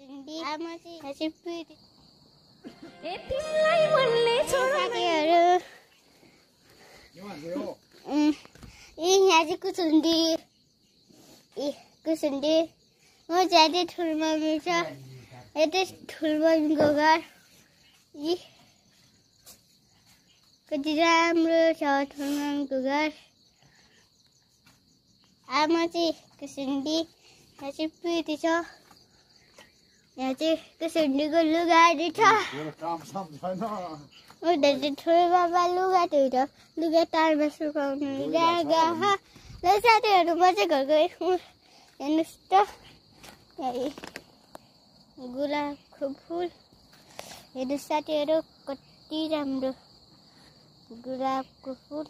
कुसुन्डी आमा चाहिँ पिटी ए तिमीलाई मनले साथीहरु यहाँ चाहिँ कुसुन्डी म चाहिँ ठुलो मम्मी छ यतै ठुलो मम्मीको घर कति राम्रो छ ठुलो मम्मीको घर आमा चाहिँ कुसुन्डी यहाँ चाहिँ पिटी छ यहाँ चाहिँ कुसुन्डीको लुगाहरू छ उता चाहिँ ठुलो बाबा लुगा धुएर लुगा तारमा सुकाउनु गएको ल साथीहरू म चाहिँ घरको हेर्नुहोस् त गुलाबको फुल हेर्नुहोस् साथीहरू कति राम्रो गुलाबको फुल